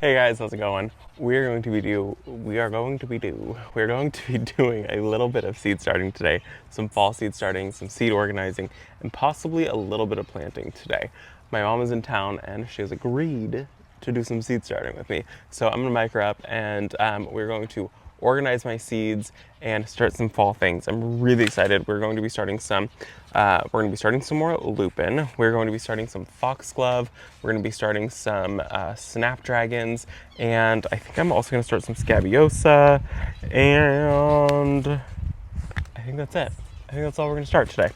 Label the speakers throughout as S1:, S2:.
S1: Hey guys, how's it going? We're going to be doing a little bit of seed starting today, some fall seed starting, some seed organizing, and possibly a little bit of planting today. My mom is in town and she has agreed to do some seed starting with me. So I'm gonna mic her up and we're going to organize my seeds and start some fall things. I'm really excited. We're going to be starting some more lupin. We're going to be starting some foxglove. We're going to be starting some snapdragons, and I think I'm also going to start some scabiosa, and I think that's it. I think that's all we're going to start today.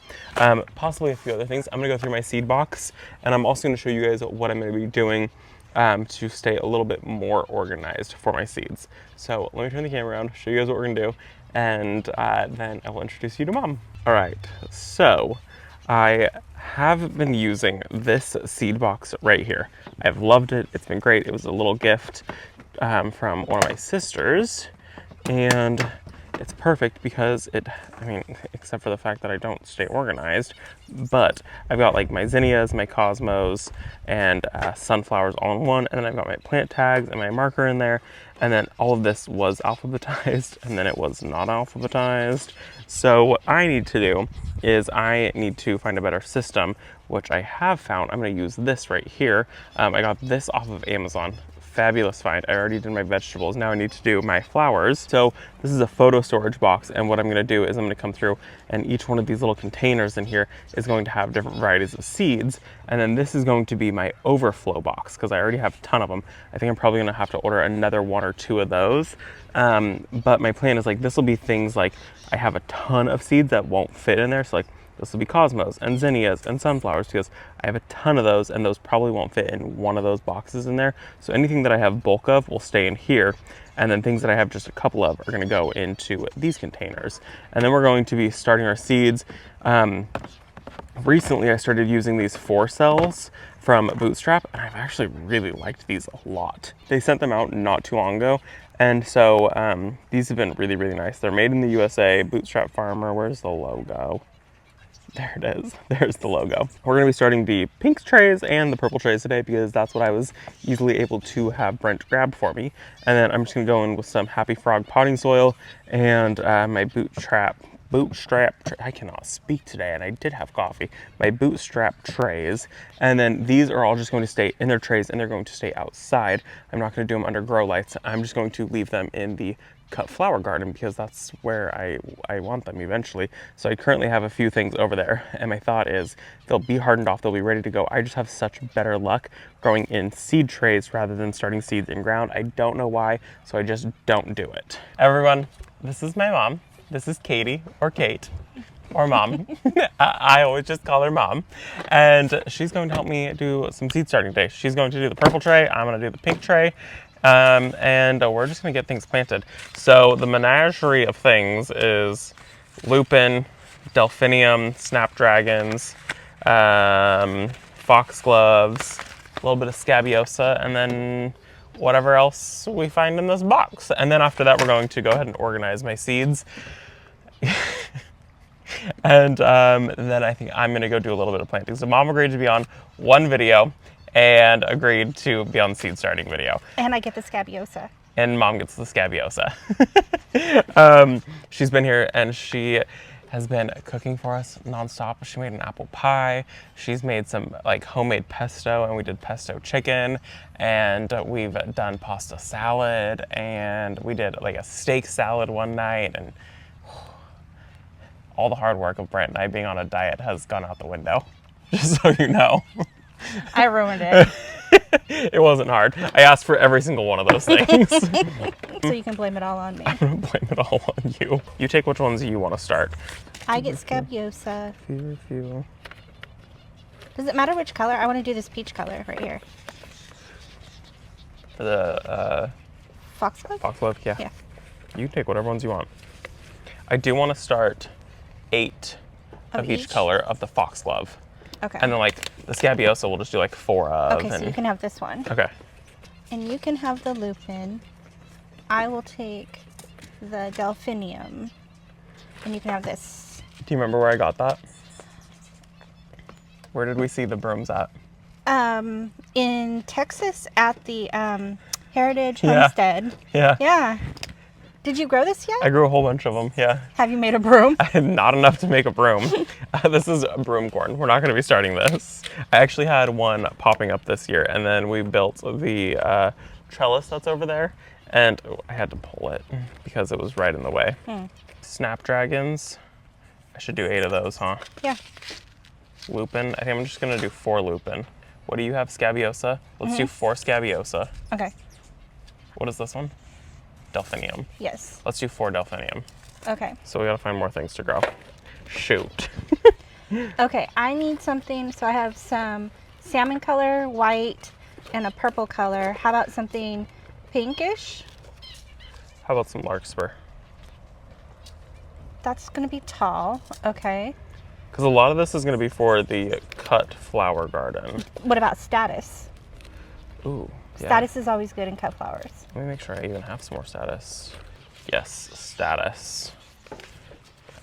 S1: Possibly a few other things. I'm going to go through my seed box, and I'm also going to show you guys what I'm going to be doing to stay a little bit more organized for my seeds. So let me turn the camera around, show you guys what we're going to do, and then I will introduce you to Mom. All right, so I have been using this seed box right here. I've loved it. It's been great. It was a little gift from one of my sisters, and it's perfect because except for the fact that I don't stay organized, but I've got like my zinnias, my cosmos, and sunflowers all in one, and then I've got my plant tags and my marker in there, and then all of this was alphabetized, and then it was not alphabetized. So what I need to do is I need to find a better system, which I have found. I'm going to use this right here. I got this off of Amazon. Fabulous find. I already did my vegetables. Now I need to do my flowers. So this is a photo storage box, and what I'm going to do is I'm going to come through, and each one of these little containers in here is going to have different varieties of seeds, and then this is going to be my overflow box because I already have a ton of them. I think I'm probably going to have to order another one or two of those, but my plan is like this will be things like I have a ton of seeds that won't fit in there, so like this will be cosmos and zinnias and sunflowers because I have a ton of those, and those probably won't fit in one of those boxes in there. So anything that I have bulk of will stay in here, and then things that I have just a couple of are going to go into these containers. And then we're going to be starting our seeds. Recently I started using these 4 cells from Bootstrap, and I've actually really liked these a lot. They sent them out not too long ago, and so these have been really, really nice. They're made in the USA, Bootstrap Farmer. Where's the logo? There it is. There's the logo. We're going to be starting the pink trays and the purple trays today because that's what I was easily able to have Brent grab for me. And then I'm just going to go in with some Happy Frog potting soil and my Bootstrap, I cannot speak today, and I did have coffee. My Bootstrap trays. And then these are all just going to stay in their trays, and they're going to stay outside. I'm not going to do them under grow lights. I'm just going to leave them in the cut flower garden because that's where I want them eventually. So I currently have a few things over there, and my thought is they'll be hardened off, they'll be ready to go. I just have such better luck growing in seed trays rather than starting seeds in ground. I don't know why, so I just don't do it. Everyone, this is my mom. This is Katie, or Kate, or Mom. I always just call her Mom. And she's going to help me do some seed starting today. She's going to do the purple tray, I'm going to do the pink tray. And we're just going to get things planted. So the menagerie of things is lupin, delphinium, snapdragons, foxgloves, a little bit of scabiosa, and then whatever else we find in this box. And then after that, we're going to go ahead and organize my seeds. And then I think I'm going to go do a little bit of planting. So Mom agreed to be on one video and agreed to be on the seed starting video.
S2: And I get the scabiosa.
S1: And Mom gets the scabiosa. She's been here and she has been cooking for us nonstop. She made an apple pie. She's made some like homemade pesto, and we did pesto chicken, and we've done pasta salad, and we did like a steak salad one night, and all the hard work of Brent and I being on a diet has gone out the window, just so you know.
S2: I ruined it.
S1: It wasn't hard. I asked for every single one of those things.
S2: So you can blame it all on me.
S1: I'm gonna blame it all on you. You take which ones you want to start.
S2: I get scabiosa.
S1: Few.
S2: Does it matter which color? I want to do this peach color right here.
S1: The
S2: Foxglove?
S1: foxglove, yeah.
S2: Yeah.
S1: You take whatever ones you want. I do want to start 8 of each color of the foxglove.
S2: Okay.
S1: And then like the scabiosa we'll just do like 4 of.
S2: Okay, so you can have this one.
S1: Okay.
S2: And you can have the lupin. I will take the delphinium. And you can have this.
S1: Do you remember where I got that? Where did we see the brooms at?
S2: In Texas at the Heritage
S1: Yeah.
S2: Homestead.
S1: Yeah.
S2: Yeah. Did you grow this yet?
S1: I grew a whole bunch of them, yeah.
S2: Have you made a broom?
S1: I had not enough to make a broom. This is a broom corn. We're not going to be starting this. I actually had one popping up this year, and then we built the trellis that's over there, and I had to pull it because it was right in the way. Snapdragons. I should do 8 of those, huh?
S2: Yeah.
S1: Lupin. I think I'm just going to do 4 lupin. What do you have? Scabiosa? Let's do 4 scabiosa.
S2: Okay.
S1: What is this one? Delphinium.
S2: Yes.
S1: Let's do 4 delphinium.
S2: Okay.
S1: So we got to find more things to grow. Shoot.
S2: Okay, I need something. So I have some salmon color, white, and a purple color. How about something pinkish?
S1: How about some larkspur?
S2: That's going to be tall. Okay.
S1: Because a lot of this is going to be for the cut flower garden.
S2: What about status?
S1: Ooh, yeah.
S2: Status is always good in cut flowers.
S1: Let me make sure I even have some more status. Yes, status.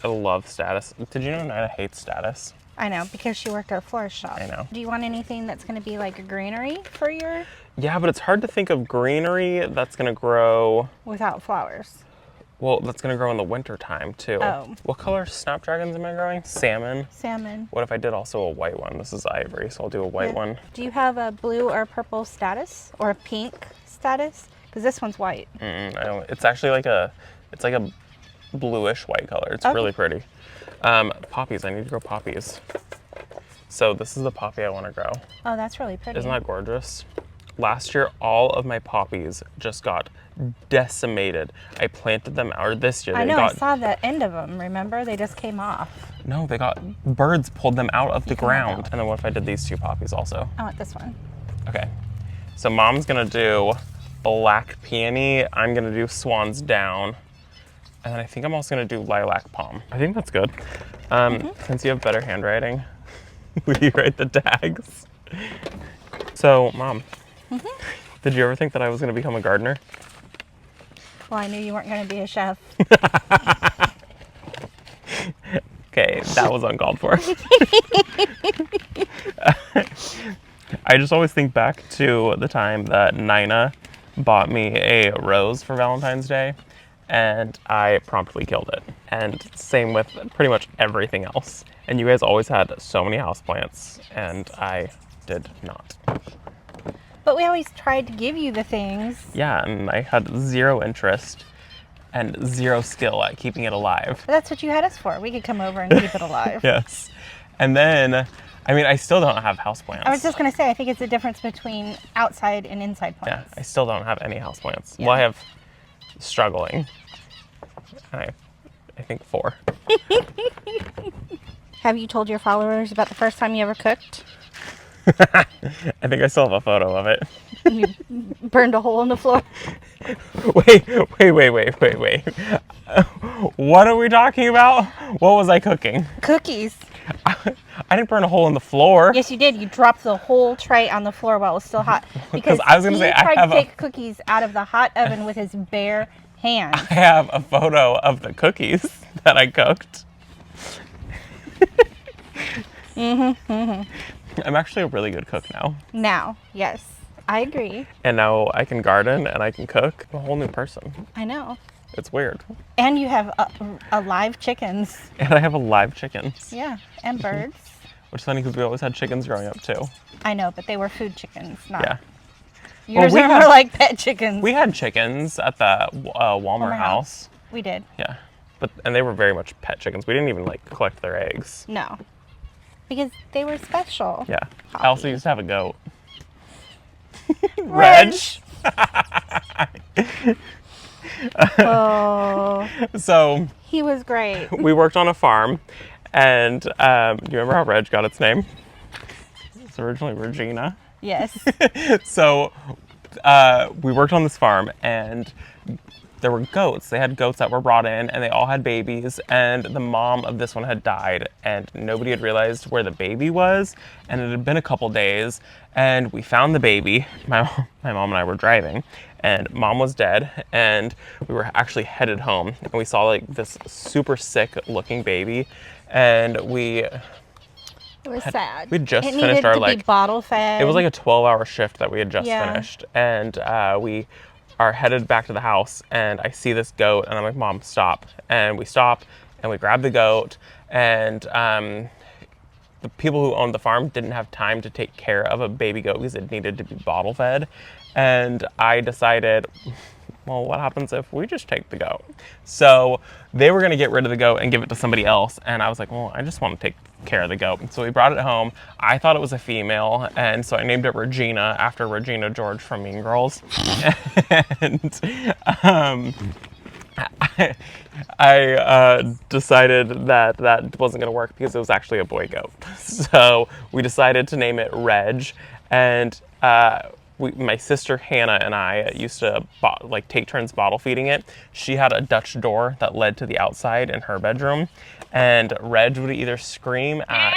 S1: I love status. Did you know Nina hates status?
S2: I know, because she worked at a florist shop.
S1: I know.
S2: Do you want anything that's going to be like a greenery for your...
S1: Yeah, but it's hard to think of greenery that's going to grow...
S2: Without flowers.
S1: Well, that's going to grow in the winter time, too.
S2: Oh.
S1: What color snapdragons am I growing? Salmon.
S2: Salmon.
S1: What if I did also a white one? This is ivory, so I'll do a white
S2: Yeah.
S1: one.
S2: Do you have a blue or purple status? Or a pink status? Because this one's white.
S1: I don't. It's actually like a bluish white color. It's
S2: Okay.
S1: really pretty. Poppies. I need to grow poppies. So this is the poppy I want to grow.
S2: Oh, that's really pretty.
S1: Isn't that gorgeous? Last year, all of my poppies just got decimated. I planted them out. Or this year,
S2: I
S1: they
S2: know,
S1: got
S2: I saw the end of them, remember? They just came off.
S1: no. They got birds pulled them out of the
S2: can have
S1: ground.
S2: that.
S1: And then what if I did these 2 poppies also?
S2: I want this one.
S1: Okay. So mom's gonna do black peony. I'm gonna do swan's down. And then I think I'm also gonna do lilac palm. I think that's good. Since you have better handwriting, will you write the tags? So, Mom, did you ever think that I was gonna become a gardener?
S2: Well, I knew you weren't going to be a chef.
S1: Okay, that was uncalled for. I just always think back to the time that Nina bought me a rose for Valentine's Day, and I promptly killed it. And same with pretty much everything else. And you guys always had so many houseplants, and I did not.
S2: But we always tried to give you the things.
S1: Yeah, and I had 0 interest and 0 skill at keeping it alive.
S2: But that's what you had us for. We could come over and keep it alive.
S1: Yes. And then, I mean, I still don't have houseplants.
S2: I was just going to say, I think it's the difference between outside and inside
S1: Yeah,
S2: plants.
S1: I still don't have any houseplants.
S2: Yeah.
S1: Well, I have struggling. I think 4.
S2: Have you told your followers about the first time you ever cooked?
S1: I think I still have a photo of it.
S2: You burned a hole in the floor?
S1: Wait. What are we talking about? What was I cooking?
S2: Cookies.
S1: I didn't burn a hole in the floor.
S2: Yes, you did. You dropped the whole tray on the floor while it was still hot. Because
S1: I was gonna say, I
S2: he tried
S1: have
S2: to take cookies out of the hot oven with his bare hands.
S1: I have a photo of the cookies that I cooked. I'm actually a really good cook now.
S2: Now, yes, I agree.
S1: And now I can garden and I can cook. I'm a whole new person.
S2: I know.
S1: It's weird.
S2: And you have alive chickens.
S1: And I have live chickens.
S2: Yeah, and birds.
S1: Which is funny because we always had chickens growing up too.
S2: I know, but they were food chickens, not.
S1: Yeah.
S2: Yours
S1: we
S2: are
S1: had-
S2: more like pet chickens.
S1: We had chickens at the Walmart
S2: Walmart
S1: house.
S2: We did.
S1: Yeah. And they were very much pet chickens. We didn't even like collect their eggs.
S2: No. Because they were special.
S1: Yeah. I also
S2: Poppy.
S1: used to have a goat.
S2: Reg. Oh,
S1: So
S2: he was great.
S1: we worked on a farm, and do you remember how Reg got its name? It's originally Regina.
S2: Yes.
S1: So we worked on this farm, and there were goats. They had goats that were brought in, and they all had babies, and the mom of this one had died, and nobody had realized where the baby was, and it had been a couple days, and we found the baby. My mom and I were driving, and mom was dead, and we were actually headed home, and we saw like this super sick looking baby, and we
S2: It was sad.
S1: We just
S2: it
S1: finished
S2: needed
S1: our
S2: to be bottle fed.
S1: It was like a 12-hour shift that we had just
S2: Yeah.
S1: finished, and we are headed back to the house, and I see this goat, and I'm like, Mom, stop. And we stop, and we grab the goat, and the people who owned the farm didn't have time to take care of a baby goat because it needed to be bottle fed. And I decided, well, what happens if we just take the goat? So they were going to get rid of the goat and give it to somebody else. And I was like, well, I just want to take care of the goat. And so we brought it home. I thought it was a female. And so I named it Regina after Regina George from Mean Girls. And I decided that that wasn't going to work because it was actually a boy goat. So we decided to name it Reg. And my sister Hannah and I used to take turns bottle feeding it. She had a Dutch door that led to the outside in her bedroom, and Reg would either scream at,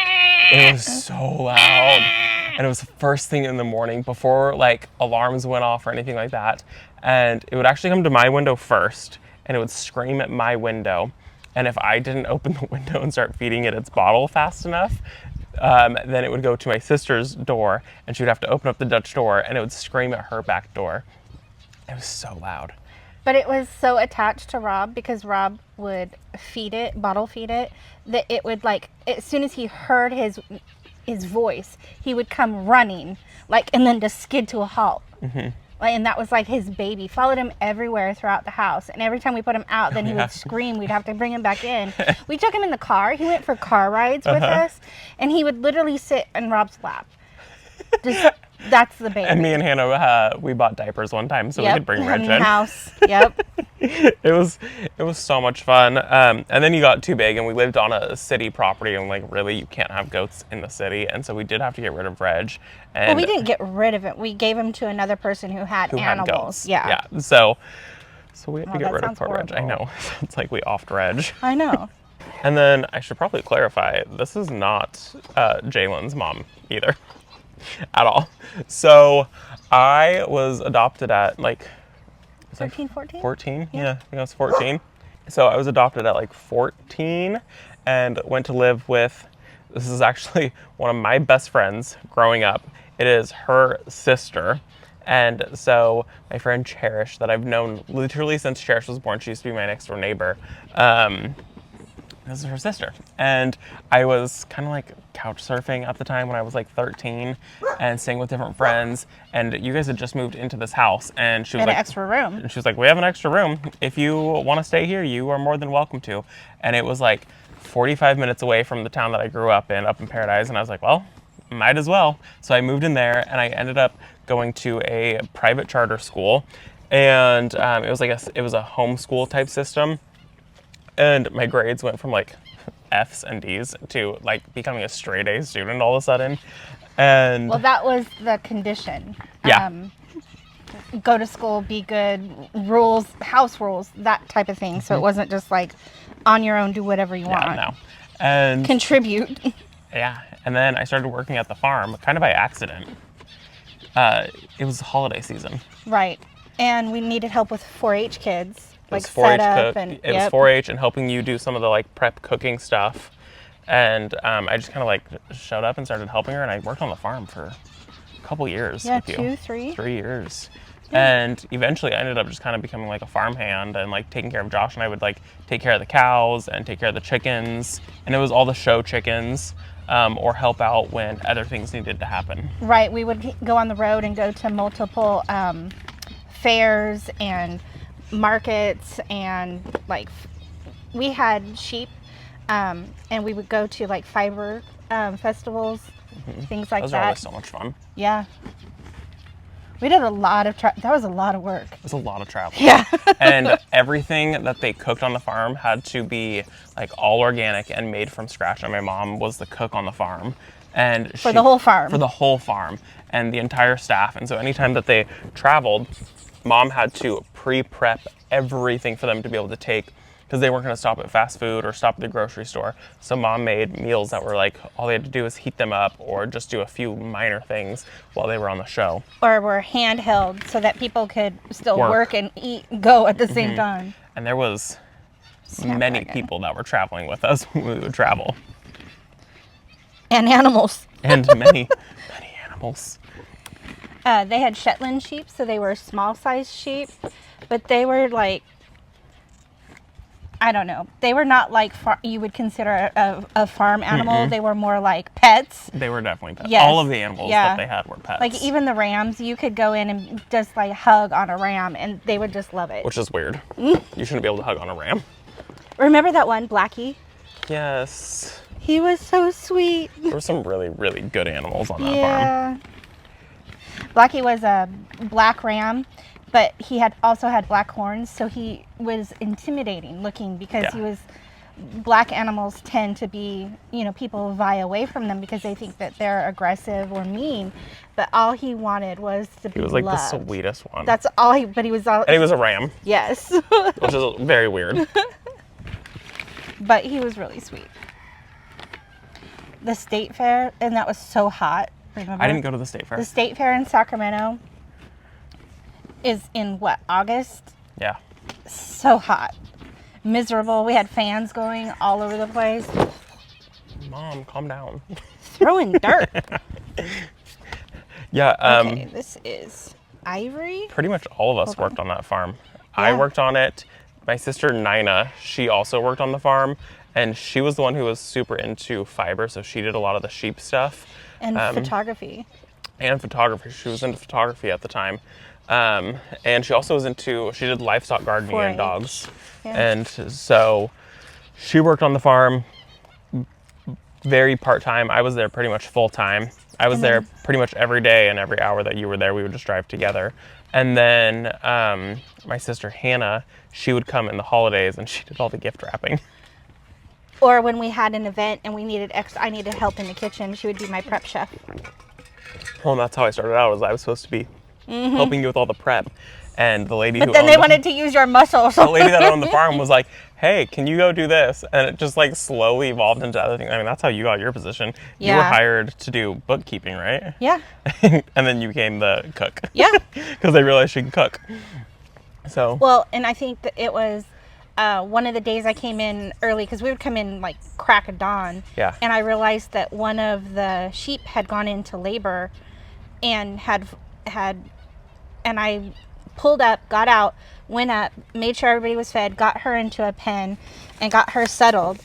S1: it was so loud, and it was the first thing in the morning before like alarms went off or anything like that, and it would actually come to my window first, and it would scream at my window, and if I didn't open the window and start feeding it its bottle fast enough, then it would go to my sister's door, and she would have to open up the Dutch door, and it would scream at her back door. It was so loud.
S2: But it was so attached to Rob because Rob would feed it, bottle feed it, that it would like, as soon as he heard his voice, he would come running, like, and then just skid to a halt. Mm-hmm. And that was like his baby. Followed him everywhere throughout the house. And every time we put him out, then he would scream. We'd have to bring him back in. We took him in the car. He went for car rides with us. And he would literally sit in Rob's lap. Just, that's the baby.
S1: And me and Hannah, we bought diapers one time so we could bring Reg in.
S2: House. Yep.
S1: It was so much fun. And then he got too big, and we lived on a city property, and like really you can't have goats in the city, and so we did have to get rid of Reg. And
S2: well, we didn't get rid of it. We gave him to another person who had animals.
S1: Yeah. So we had to get rid of poor Reg.
S2: Horrible.
S1: I know. It's like we offed Reg.
S2: I know.
S1: And then I should probably clarify, this is not Jalen's mom either. At all. So I was adopted at like
S2: 13, 14?
S1: 14? Yeah, I think I was 14. So I was adopted at like 14 and went to live with, this is actually one of my best friends growing up. It is her sister. And so my friend Cherish, that I've known literally since Cherish was born, she used to be my next door neighbor. This is her sister. And I was kind of like couch surfing at the time when I was like 13 and staying with different friends. And you guys had just moved into this house, and she was like,
S2: an extra room.
S1: And she was like, we have an extra room. If you want to stay here, you are more than welcome to. And it was like 45 minutes away from the town that I grew up in Paradise. And I was like, well, might as well. So I moved in there, and I ended up going to a private charter school. And it was a homeschool type system. And my grades went from like F's and D's to like becoming a straight A student all of a sudden. And
S2: well, that was the condition.
S1: Yeah.
S2: Go to school, be good, rules, house rules, that type of thing. So it wasn't just like on your own, do whatever you want.
S1: No. And
S2: contribute.
S1: Yeah. And then I started working at the farm kind of by accident. It was holiday season.
S2: Right. And we needed help with 4-H kids.
S1: It was 4-H it was 4-H and helping you do some of the like prep cooking stuff, and I just kind of like showed up and started helping her, and I worked on the farm for a couple years.
S2: Yeah,
S1: with you.
S2: 3
S1: years, and eventually I ended up just kind of becoming like a farm hand and like taking care of Josh, and I would like take care of the cows and take care of the chickens, and it was all the show chickens. Or help out when other things needed to happen.
S2: Right, we would go on the road and go to multiple fairs and markets, and like we had sheep, and we would go to like fiber festivals, things like
S1: Those
S2: that.
S1: are always so much fun.
S2: Yeah, we did a lot of that was a lot of work.
S1: It was a lot of travel.
S2: Yeah.
S1: And everything that they cooked on the farm had to be like all organic and made from scratch. And my mom was the cook on the farm, and
S2: For the whole farm
S1: and the entire staff. And so anytime that they traveled, Mom had to pre-prep everything for them to be able to take, because they weren't going to stop at fast food or stop at the grocery store. So Mom made meals that were like, all they had to do was heat them up or just do a few minor things while they were on the show.
S2: Or were handheld so that people could still work and eat, go at the same time.
S1: And there was many people that were traveling with us when we would travel.
S2: And animals.
S1: And many, many animals.
S2: They had Shetland sheep, so they were small-sized sheep, but they were like, I don't know. They were not like you would consider a farm animal. They were more like pets.
S1: They were definitely pets.
S2: Yes.
S1: All of the animals that they had were pets.
S2: Like even the rams, you could go in and just like hug on a ram and they would just love it.
S1: Which is weird. You shouldn't be able to hug on a ram.
S2: Remember that one, Blackie?
S1: Yes.
S2: He was so sweet.
S1: There were some really, really good animals on that farm.
S2: Yeah. Blackie was a black ram, but he also had black horns, so he was intimidating looking because he was. Black animals tend to be, people vie away from them because they think that they're aggressive or mean. But all he wanted was to be loved.
S1: He was like the sweetest one.
S2: That's all but he was all.
S1: And he was a ram.
S2: Yes.
S1: Which is very weird.
S2: But he was really sweet. The state fair, and that was so hot. Remember?
S1: I didn't go to the state fair.
S2: The state fair in Sacramento is in what, August?
S1: Yeah.
S2: So hot. Miserable. We had fans going all over the place.
S1: Mom, calm down.
S2: Throwing dirt.
S1: Yeah.
S2: Okay, this is Ivory.
S1: Pretty much all of us worked on that farm.
S2: Yeah.
S1: I worked on it. My sister Nina, she also worked on the farm, and she was the one who was super into fiber, so she did a lot of the sheep stuff.
S2: And photography.
S1: And photography. She was into photography at the time. And she also was she did livestock gardening
S2: 4-H.
S1: and dogs.
S2: Yeah.
S1: And so she worked on the farm very part-time. I was there pretty much full-time. I was there pretty much every day, and every hour that you were there, we would just drive together. And then my sister Hannah, she would come in the holidays and she did all the gift wrapping.
S2: Or when we had an event and I needed help in the kitchen, she would be my prep chef.
S1: Well, and that's how I started out, I was supposed to be helping you with all the prep. And the lady
S2: But then they wanted to use your muscles.
S1: The lady that owned the farm was like, hey, can you go do this? And it just like slowly evolved into other things. I mean, that's how you got your position.
S2: Yeah.
S1: You were hired to do bookkeeping, right?
S2: Yeah.
S1: And then you became the cook.
S2: Yeah.
S1: Because they realized she could cook. So.
S2: Well, and I think that it was one of the days I came in early because we would come in like crack of dawn.
S1: Yeah.
S2: And I realized that one of the sheep had gone into labor and and I pulled up, got out, went up, made sure everybody was fed, got her into a pen and got her settled.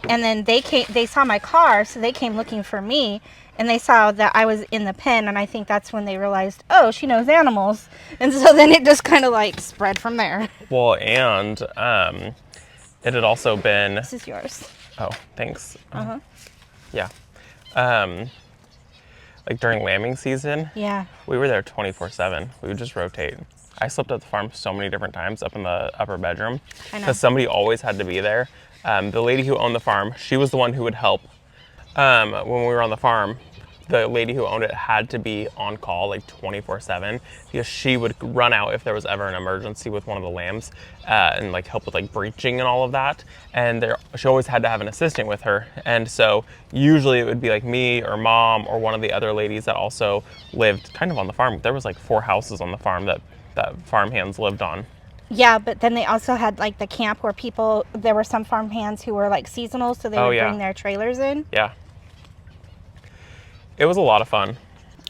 S2: And then they saw my car, so they came looking for me, and they saw that I was in the pen, and I think that's when they realized, oh, she knows animals. And so then it just kind of like spread from there.
S1: Well, and it had also been.
S2: This is yours.
S1: Oh, thanks.
S2: Uh-huh.
S1: Yeah. Like during lambing season.
S2: Yeah.
S1: We were there 24/7. We would just rotate. I slept at the farm so many different times up in the upper bedroom.
S2: I know.
S1: Because somebody always had to be there. The lady who owned the farm, she was the one who would help when we were on the farm. The lady who owned it had to be on call like 24/7 because she would run out if there was ever an emergency with one of the lambs and like help with like breaching and all of that. And she always had to have an assistant with her. And so usually it would be like me or mom or one of the other ladies that also lived kind of on the farm. There was like 4 houses on the farm that farm hands lived on.
S2: Yeah, but then they also had like the camp where there were some farm hands who were like seasonal, so they would bring their trailers in.
S1: Yeah. It was a lot of fun.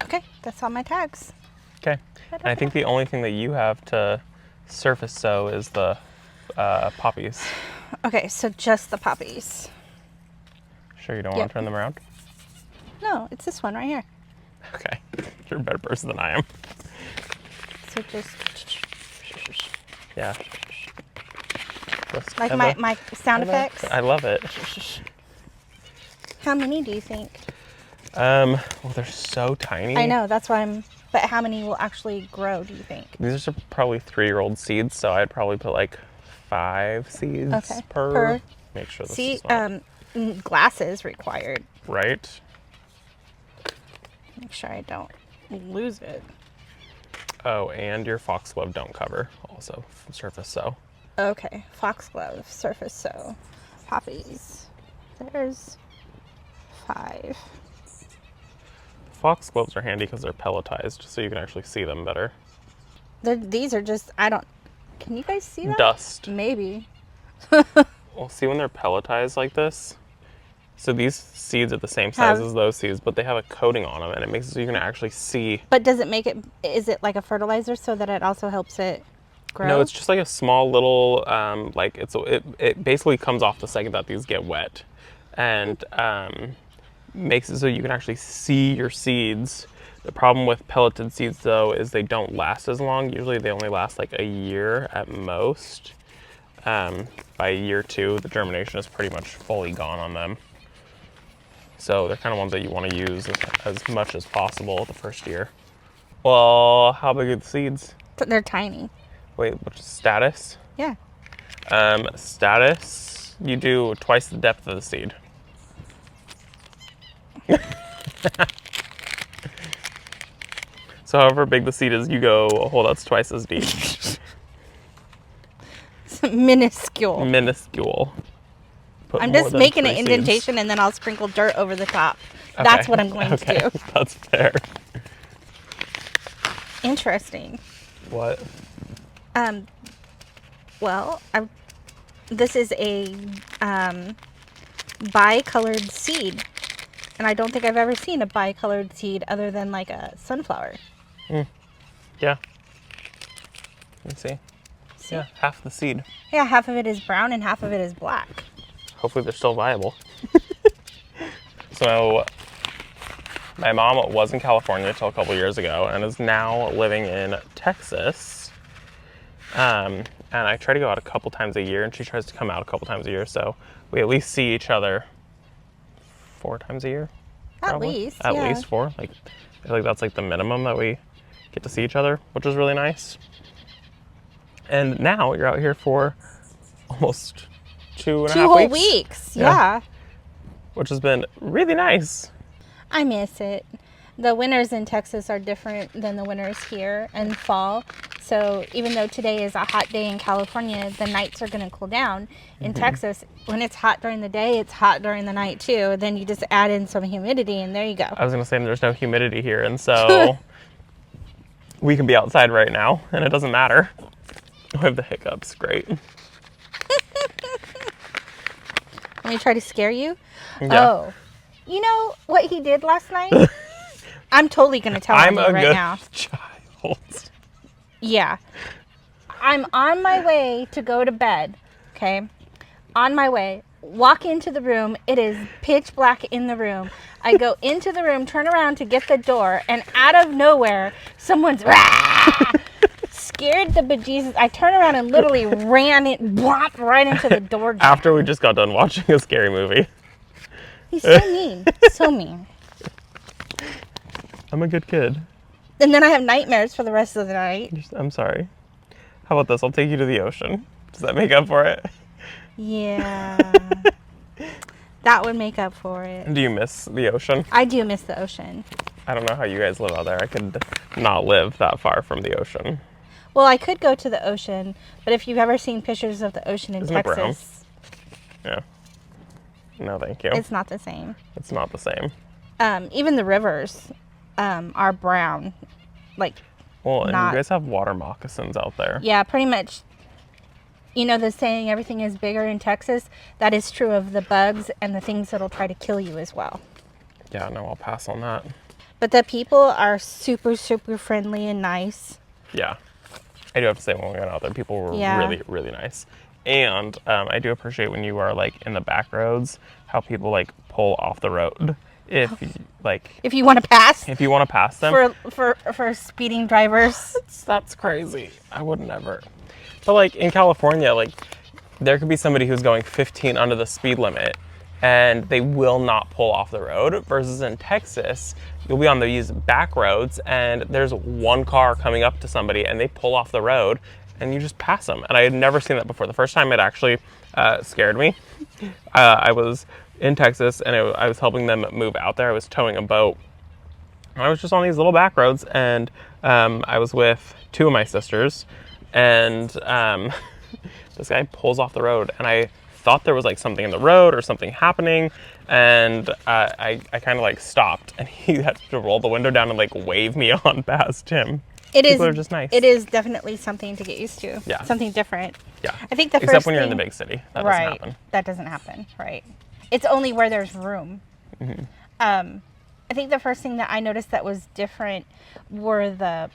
S2: Okay, that's all my tags.
S1: Okay. And I think the only thing that you have to surface sow is the poppies.
S2: Okay, so just the poppies.
S1: Sure you don't want to turn them around?
S2: No, it's this one right here.
S1: Okay. You're a better person than I am.
S2: So just
S1: Yeah.
S2: like my sound effects.
S1: I love it.
S2: How many do you think?
S1: Well, they're so tiny.
S2: I know, that's why but how many will actually grow, do you think?
S1: These are probably 3-year-old seeds, so I'd probably put like 5 seeds per. Make sure this is not...
S2: glasses required.
S1: Right.
S2: Make sure I don't lose it.
S1: Oh, and your foxglove don't cover also surface sow.
S2: Okay, foxglove, surface sow, poppies. There's 5.
S1: Foxgloves are handy because they're pelletized, so you can actually see them better.
S2: These are just, can you guys see that?
S1: Dust.
S2: Maybe.
S1: Well, see when they're pelletized like this, So these seeds are the same size as those seeds, but they have a coating on them, and it makes it so you can actually see.
S2: But does it make it, is it like a fertilizer so that it also helps it grow?
S1: No, it's just like a small little, like it basically comes off the second that these get wet, and makes it so you can actually see your seeds. The problem with pelleted seeds though is they don't last as long. Usually they only last like a year at most. By year 2, the germination is pretty much fully gone on them. So they're kind of ones that you want to use as much as possible the first year. Well, how big are the seeds?
S2: They're tiny.
S1: Wait, which is status?
S2: Yeah.
S1: Status, you do twice the depth of the seed. So however big the seed is, you go, oh, that's twice as deep.
S2: It's minuscule.
S1: Minuscule. Put
S2: I'm
S1: more
S2: just
S1: than
S2: making
S1: 3
S2: an
S1: seeds.
S2: indentation and then I'll sprinkle dirt over the top. That's what I'm going to do.
S1: That's fair.
S2: Interesting.
S1: What?
S2: Well, this is a bicolored seed. And I don't think I've ever seen a bicolored seed other than like a sunflower.
S1: Yeah. Let's see. Yeah, half the seed.
S2: Yeah, half of it is brown and half of it is black.
S1: Hopefully they're still viable. So my mom was in California until a couple years ago and is now living in Texas. And I try to go out a couple times a year, and she tries to come out a couple times a year. So we at least see each other 4 times a year. Probably. At least 4. Like, I feel like that's like the minimum that we get to see each other, which is really nice. And now you're out here for almost 2.5 weeks.
S2: 2 whole weeks. Yeah.
S1: Which has been really nice.
S2: I miss it. The winters in Texas are different than the winters here in fall. So even though today is a hot day in California, the nights are going to cool down. In Texas, when it's hot during the day, it's hot during the night too. Then you just add in some humidity and there you go.
S1: I was going to say there's no humidity here, and so we can be outside right now and it doesn't matter. I have the hiccups. Great.
S2: Let me try to scare you.
S1: Yeah.
S2: Oh, you know what he did last night? I'm totally going to tell
S1: I'm
S2: you
S1: a
S2: right
S1: good
S2: now.
S1: child.
S2: Yeah. I'm on my way to go to bed, okay? On my way. Walk into the room. It is pitch black in the room. I go into the room, turn around to get the door, and out of nowhere, someone's scared the bejesus. I turned around and literally ran it, blopped right into the door jamb.
S1: After we just got done watching a scary movie.
S2: He's so mean. So mean.
S1: I'm a good kid.
S2: And then I have nightmares for the rest of the night.
S1: I'm sorry. How about this? I'll take you to the ocean. Does that make up for it?
S2: Yeah. That would make up for it.
S1: Do you miss the ocean?
S2: I do miss the ocean.
S1: I don't know how you guys live out there. I could not live that far from the ocean.
S2: Well, I could go to the ocean, but if you've ever seen pictures of the ocean in
S1: Isn't it brown?
S2: Texas,
S1: Yeah. No, thank you.
S2: it's not the same.
S1: It's not the same.
S2: Even the rivers are brown. Like,
S1: Well, and
S2: not-
S1: you guys have water moccasins out there.
S2: yeah, pretty much. You know the saying, everything is bigger in Texas? That is true of the bugs and the things that'll try to kill you as well.
S1: Yeah, no, I'll pass on that.
S2: But the people are super, super friendly and nice.
S1: Yeah. I do have to say, when we went out there, people were
S2: Yeah.
S1: really, really nice. And I do appreciate when you are like in the back roads, how people like pull off the road. If
S2: If you want to pass
S1: if you want to pass them,
S2: for speeding drivers.
S1: that's crazy. I would never. But like in California, like there could be somebody who's going 15 under the speed limit and they will not pull off the road, versus in Texas, you'll be on these back roads and there's one car coming up to somebody and they pull off the road and you just pass them. And I had never seen that before. The first time it actually scared me. I was in Texas and I was helping them move out there. I was towing a boat. I was just on these little back roads, and I was with 2 of my sisters, and this guy pulls off the road, and I thought there was like something in the road or something happening, and I kind of like stopped, and he had to roll the window down and like wave me on past him. People are just nice.
S2: It is definitely something to get used to.
S1: Yeah.
S2: Something different.
S1: Yeah.
S2: I think the
S1: Except
S2: first
S1: when you're in
S2: thing-
S1: the big city, that
S2: right.
S1: doesn't happen.
S2: That doesn't happen. Right. It's only where there's room. I think the first thing that I noticed that was different were the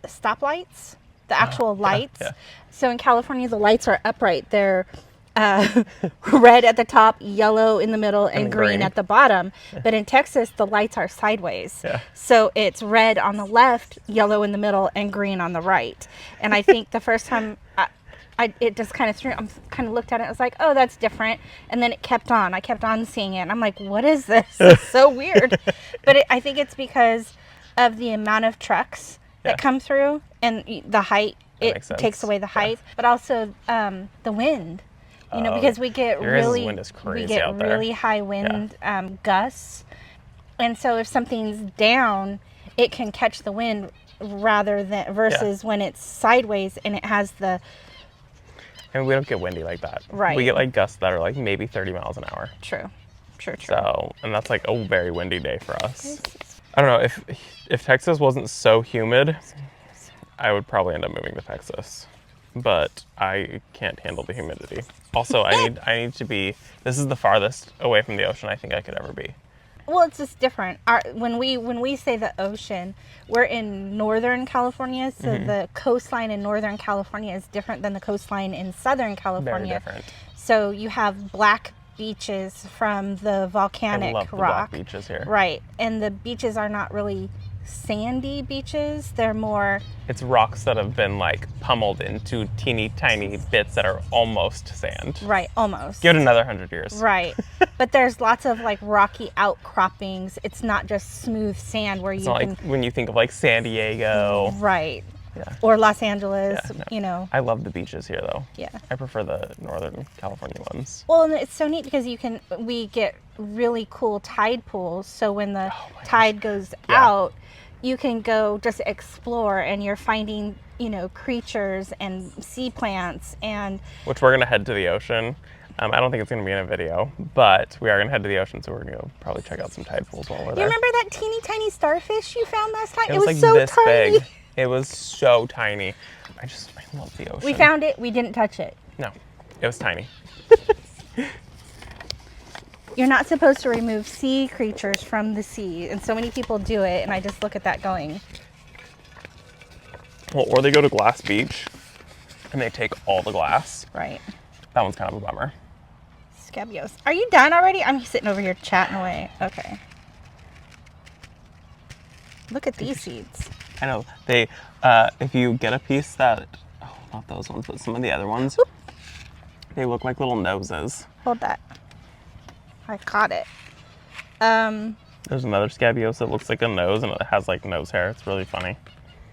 S2: stoplights, the actual lights.
S1: Yeah.
S2: So in California, the lights are upright. They're red at the top, yellow in the middle, and green at the bottom. But in Texas, the lights are sideways.
S1: Yeah.
S2: So it's red on the left, yellow in the middle, and green on the right. And I think the first time it just kind of threw, I kind of looked at it, I was like, oh, that's different. And then it kept on. I kept on seeing it. And I'm like, what is this? It's so weird. But I think it's because of the amount of trucks that come through and the height. It takes away the height, but also the wind. You know, because we get really high wind gusts, and so if something's down, it can catch the wind versus when it's sideways and it has the.
S1: And we don't get windy like that.
S2: Right.
S1: We get like gusts that are like maybe 30 miles an hour.
S2: True.
S1: So, and that's like a very windy day for us. I don't know if Texas wasn't so humid, I would probably end up moving to Texas. But I can't handle the humidity. Also, I need to be. This is the farthest away from the ocean I think I could ever be.
S2: Well, it's just different. When we say the ocean, we're in Northern California, so the coastline in Northern California is different than the coastline in Southern California.
S1: Very different.
S2: So you have black beaches from the volcanic
S1: I love the
S2: rock.
S1: black beaches here.
S2: Right, and the beaches are not really sandy beaches. They're more.
S1: It's rocks that have been like pummeled into teeny tiny bits that are almost sand.
S2: Right, almost.
S1: Give it another 100 years.
S2: Right, but there's lots of like rocky outcroppings. It's not just smooth sand where
S1: It's not like when you think of like San Diego.
S2: Right.
S1: Yeah.
S2: Or Los Angeles,
S1: Yeah, no.
S2: you know.
S1: I love the beaches here though.
S2: Yeah.
S1: I prefer the Northern California ones.
S2: Well, and it's so neat because we get really cool tide pools. So when the tide goes out, you can go just explore and you're finding, you know, creatures and sea plants and.
S1: Which we're going to head to the ocean. I don't think it's going to be in a video, but we are going to head to the ocean, so we're going to go probably check out some tide pools while we're there.
S2: You remember that teeny tiny starfish you found last time?
S1: It was like
S2: so
S1: this
S2: tiny.
S1: big. It was so tiny. I love the ocean.
S2: We found it. We didn't touch it.
S1: No, it was tiny.
S2: You're not supposed to remove sea creatures from the sea, and so many people do it, and I just look at that going.
S1: Well, or they go to Glass Beach, and they take all the glass.
S2: Right.
S1: That one's kind of a bummer.
S2: Scabios. Are you done already? I'm sitting over here chatting away. Okay. Look at these seeds.
S1: I know. They, if you get a piece that, not those ones, but some of the other ones,
S2: Whoop.
S1: They look like little noses.
S2: Hold that. I caught it.
S1: There's another scabious that looks like a nose and it has like nose hair. It's really funny.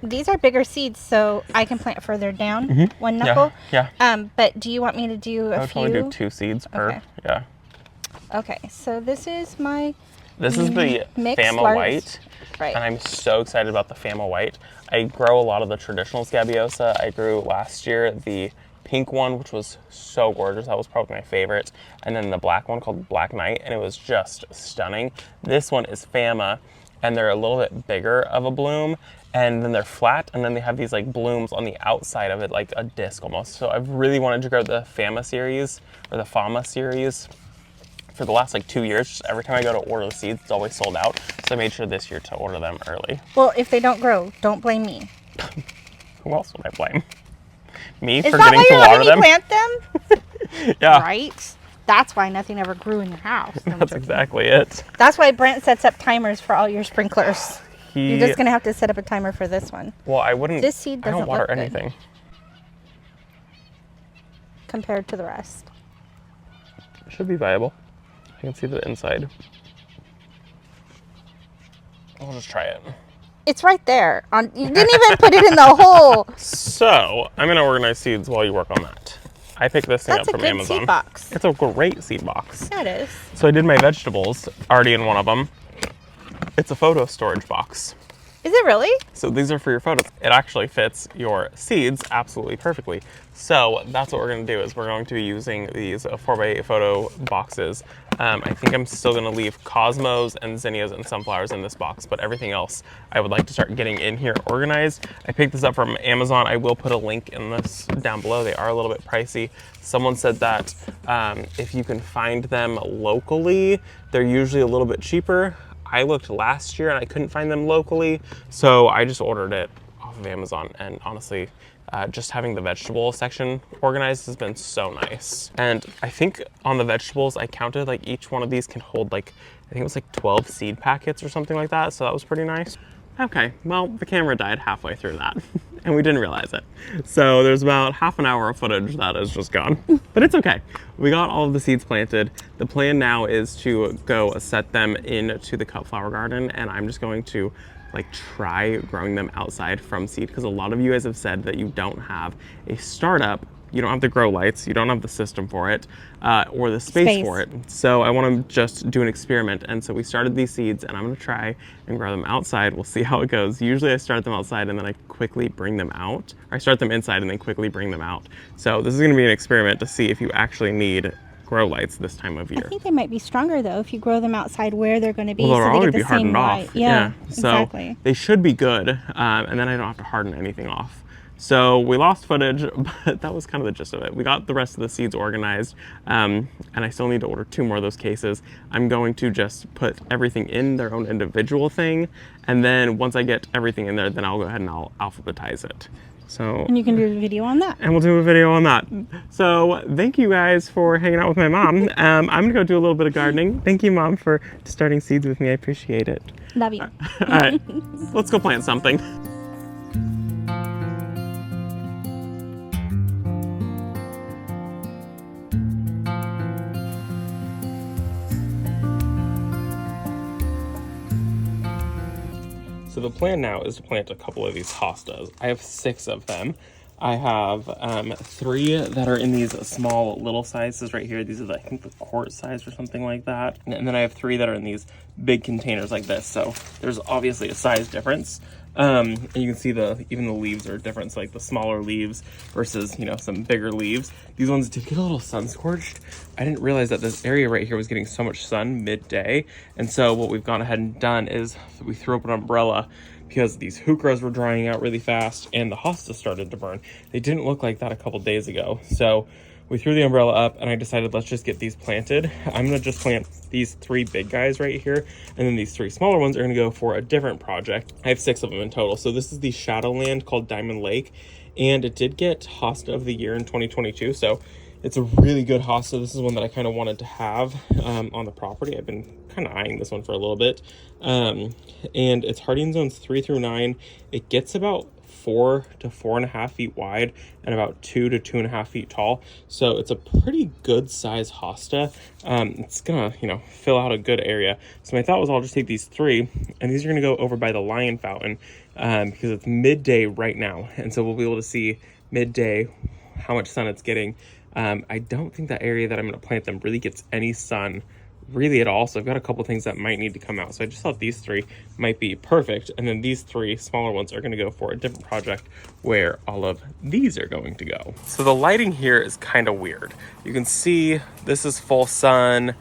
S2: These are bigger seeds, so I can plant further down. One knuckle.
S1: Yeah.
S2: But do you want me to do
S1: I
S2: a
S1: would
S2: few?
S1: probably do 2 seeds per.
S2: Okay.
S1: Yeah.
S2: Okay, so this is my.
S1: This is the
S2: mixed
S1: Fama
S2: large-
S1: White.
S2: Right.
S1: And I'm so excited about the Fama White. I grow a lot of the traditional Scabiosa. I grew last year the pink one, which was so gorgeous. That was probably my favorite. And then the black one called Black Knight, and it was just stunning. This one is Fama, and they're a little bit bigger of a bloom, and then they're flat, and then they have these like blooms on the outside of it, like a disc almost. So I've really wanted to grow the Fama series, or the Fama series, for the last like 2 years. Just every time I go to order the seeds, it's always sold out. So I made sure this year to order them early.
S2: Well, if they don't grow, don't blame me.
S1: Who else would I blame? Me
S2: Is
S1: for
S2: that
S1: getting
S2: why
S1: to
S2: you're
S1: water
S2: letting
S1: them?
S2: me plant them?
S1: Yeah,
S2: Right? That's why nothing ever grew in your house. No,
S1: that's exactly it.
S2: That's why Brent sets up timers for all your sprinklers. You're just going to have to set up a timer for this one.
S1: Well, I wouldn't.
S2: This seed
S1: I
S2: doesn't
S1: don't water
S2: look good.
S1: anything.
S2: Compared to the rest.
S1: It should be viable. I can see the inside. I'll just try it.
S2: It's right there. You didn't even put it in the hole.
S1: So, I'm going to organize seeds while you work on that. I picked this thing
S2: That's
S1: up
S2: a
S1: from
S2: good
S1: Amazon.
S2: seed box.
S1: It's a great seed box.
S2: That is.
S1: So I did my vegetables already in one of them. It's a photo storage box.
S2: Is it really?
S1: So these are for your photos. It actually fits your seeds absolutely perfectly. So that's what we're going to do is we're going to be using these 4x8 photo boxes. I think I'm still going to leave cosmos and zinnias and sunflowers in this box, but everything else I would like to start getting in here organized. I picked this up from Amazon. I will put a link in this down below. They are a little bit pricey. Someone said that if you can find them locally, they're usually a little bit cheaper. I looked last year and I couldn't find them locally, so I just ordered it off of Amazon. And honestly, just having the vegetable section organized has been so nice. And I think on the vegetables, I counted like each one of these can hold like, I think it was like 12 seed packets or something like that. So that was pretty nice. Okay, well, the camera died halfway through that and we didn't realize it. So there's about half an hour of footage that is just gone, but it's okay. We got all of the seeds planted. The plan now is to go set them into the cut flower garden, and I'm just going to like try growing them outside from seed, because a lot of you guys have said that you don't have a startup. You don't have the grow lights, you don't have the system for it, or the space for it. So I want to just do an experiment. And so we started these seeds, and I'm going to try and grow them outside. We'll see how it goes. Usually I start them outside and then I quickly bring them out. Or I start them inside and then quickly bring them out. So this is going to be an experiment to see if you actually need grow lights this time of year.
S2: I think they might be stronger though if you grow them outside where they're going to be.
S1: Well, they'll
S2: so they
S1: already
S2: get
S1: be
S2: the same
S1: hardened
S2: light.
S1: off.
S2: Yeah,
S1: So
S2: exactly.
S1: they should be good, and then I don't have to harden anything off. So we lost footage, but that was kind of the gist of it. We got the rest of the seeds organized, and I still need to order 2 more of those cases. I'm going to just put everything in their own individual thing, and then once I get everything in there, then I'll go ahead and I'll alphabetize it. So,
S2: And you can do a video on that.
S1: and we'll do a video on that. So thank you guys for hanging out with my mom. I'm gonna go do a little bit of gardening. Thank you, Mom, for starting seeds with me. I appreciate it.
S2: Love you.
S1: All right, let's go plant something. So the plan now is to plant a couple of these hostas. I have 6 of them. I have 3 that are in these small little sizes right here. These are, I think, the quart size or something like that. And then I have 3 that are in these big containers like this. So there's obviously a size difference. And you can see even the leaves are different. So like the smaller leaves versus, some bigger leaves. These ones did get a little sun scorched. I didn't realize that this area right here was getting so much sun midday. And so what we've gone ahead and done is we threw up an umbrella because these heucheras were drying out really fast and the hostas started to burn. They didn't look like that a couple days ago. So we threw the umbrella up and I decided let's just get these planted. I'm gonna just plant these 3 big guys right here, and then these 3 smaller ones are gonna go for a different project. I have 6 of them in total. So this is the Shadowland called Diamond Lake, and it did get Hosta of the Year in 2022. So it's a really good hosta. This is one that I kind of wanted to have on the property. I've been kind of eyeing this one for a little bit. And it's hardying zones 3 through 9. It gets about 4 to 4.5 feet wide and about 2 to 2.5 feet tall. So it's a pretty good size hosta. It's gonna, fill out a good area. So my thought was I'll just take these 3, and these are gonna go over by the lion fountain because it's midday right now. And so we'll be able to see midday how much sun it's getting. I don't think that area that I'm going to plant them really gets any sun really at all. So I've got a couple things that might need to come out. So I just thought these 3 might be perfect. And then these 3 smaller ones are going to go for a different project where all of these are going to go. So the lighting here is kind of weird. You can see this is full sun,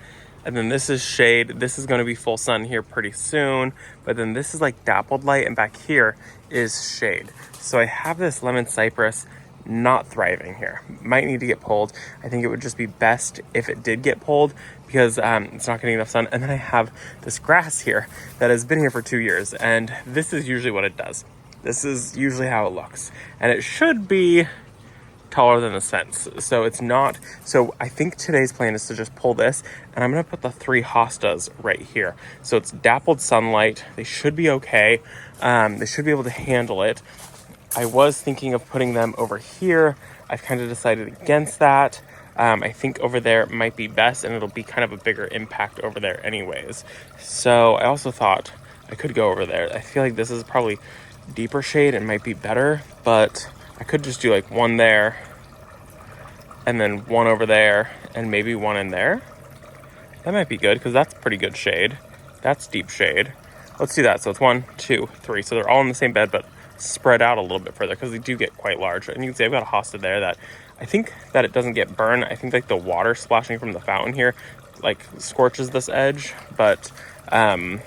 S1: and then this is shade. This is going to be full sun here pretty soon. But then this is like dappled light, and back here is shade. So I have this lemon cypress not thriving here. Might need to get pulled. I think it would just be best if it did get pulled because it's not getting enough sun. And then I have this grass here that has been here for 2 years, and this is usually what it does. This is usually how it looks, and it should be taller than the fence. So it's not. So I think today's plan is to just pull this, and I'm gonna put the 3 hostas right here. So it's dappled sunlight. They should be okay. They should be able to handle it. I was thinking of putting them over here. I've kind of decided against that. I think over there might be best, and it'll be kind of a bigger impact over there anyways. So I also thought I could go over there. I feel like this is probably deeper shade and might be better, but I could just do like 1 there and then 1 over there and maybe 1 in there. That might be good because that's pretty good shade. That's deep shade. let's do that. So it's 1, 2, 3. So they're all in the same bed, but spread out a little bit further because they do get quite large. And you can see I've got a hosta there that I think that it doesn't get burned. I think like the water splashing from the fountain here like scorches this edge, but I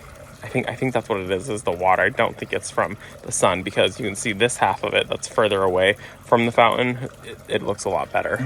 S1: think that's what it is the water. I don't think it's from the sun, because you can see this half of it that's further away from the fountain. It looks a lot better.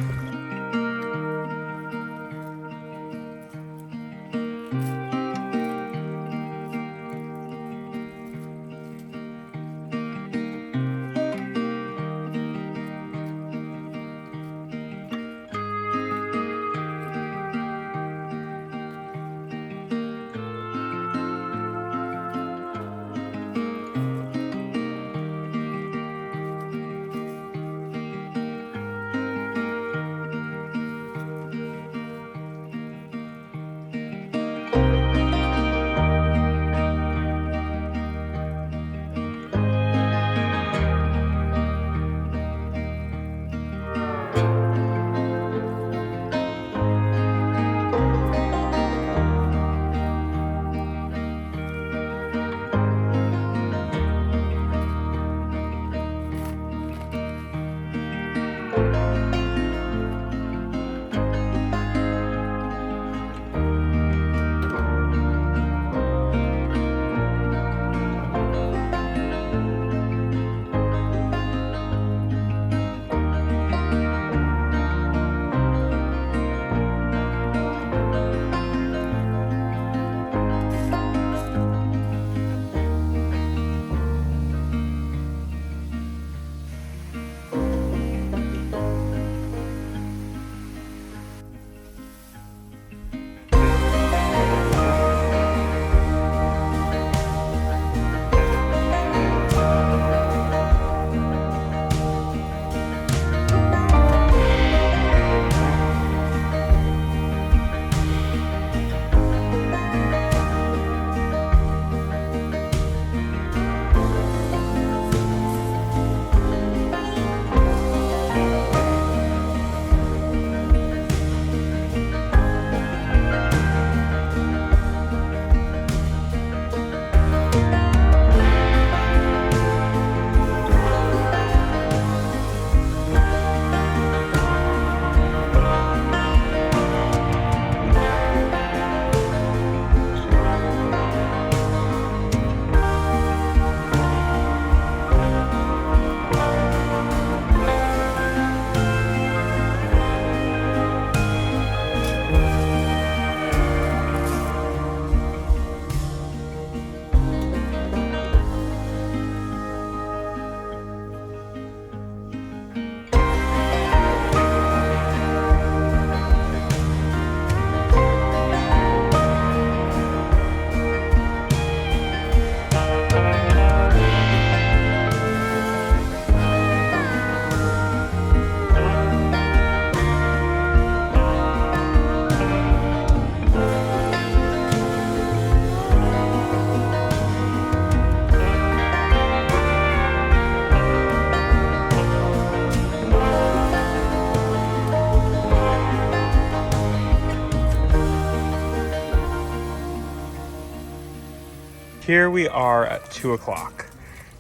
S1: Here we are at 2 o'clock,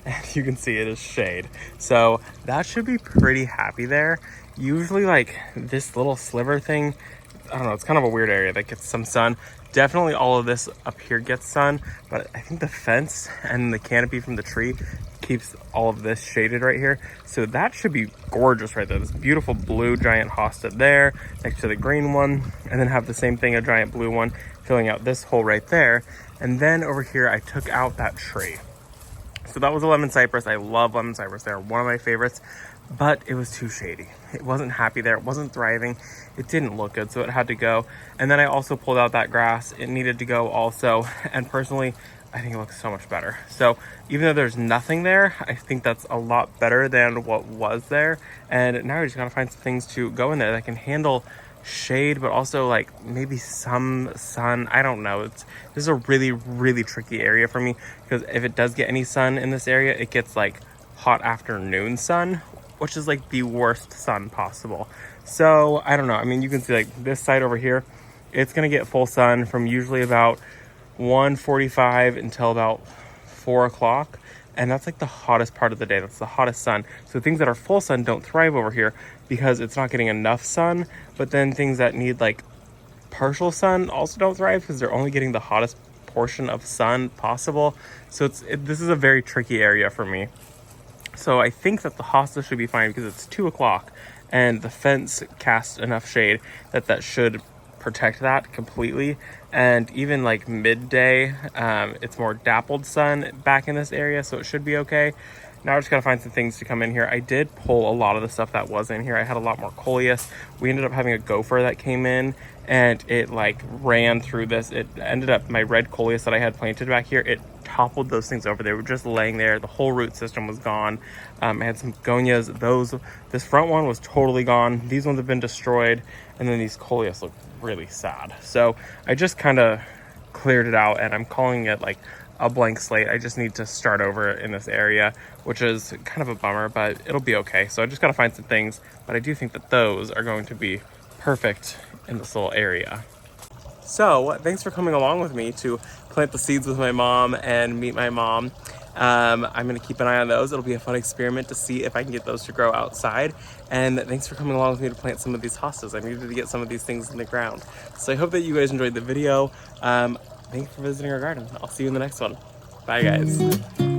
S1: and you can see it is shade. So that should be pretty happy there. Usually like this little sliver thing, I don't know, it's kind of a weird area that gets some sun. Definitely all of this up here gets sun, but I think the fence and the canopy from the tree keeps all of this shaded right here. So that should be gorgeous right there. This beautiful blue giant hosta there next to the green one, and then have the same thing, a giant blue one filling out this hole right there. And then over here, I took out that tree. So that was a lemon cypress. I love lemon cypress. They're one of my favorites, but it was too shady. It wasn't happy there. It wasn't thriving. It didn't look good, so it had to go. And then I also pulled out that grass. It needed to go also. And personally, I think it looks so much better. So even though there's nothing there, I think that's a lot better than what was there. And now we just gotta find some things to go in there that can handle shade, but also like maybe some sun. I don't know. This is a really, really tricky area for me, because if it does get any sun in this area, it gets like hot afternoon sun, which is like the worst sun possible. So I don't know. I mean, you can see like this side over here, it's gonna get full sun from usually about 1:45 until about 4 o'clock. And that's like the hottest part of the day. That's the hottest sun. So things that are full sun don't thrive over here because it's not getting enough sun. But then things that need like partial sun also don't thrive because they're only getting the hottest portion of sun possible. So this is a very tricky area for me. So I think that the hostas should be fine because it's 2 o'clock and the fence casts enough shade that should protect that completely. And even like midday, it's more dappled sun back in this area, so it should be okay. Now I just gotta find some things to come in here. I did pull a lot of the stuff that was in here. I had a lot more coleus. We ended up having a gopher that came in and it like ran through this. It ended up, my red coleus that I had planted back here, it toppled those things over. They were just laying there. The whole root system was gone. I had some begonias. This front one was totally gone. These ones have been destroyed. And then these coleus look really sad. So I just kind of cleared it out and I'm calling it like a blank slate. I just need to start over in this area, which is kind of a bummer, but it'll be okay. So I just got to find some things, but I do think that those are going to be perfect in this little area. So thanks for coming along with me to plant the seeds with my mom and meet my mom. I'm going to keep an eye on those. It'll be a fun experiment to see if I can get those to grow outside. And thanks for coming along with me to plant some of these hostas. I needed to get some of these things in the ground. So I hope that you guys enjoyed the video. Thanks for visiting our garden. I'll see you in the next one. Bye, guys.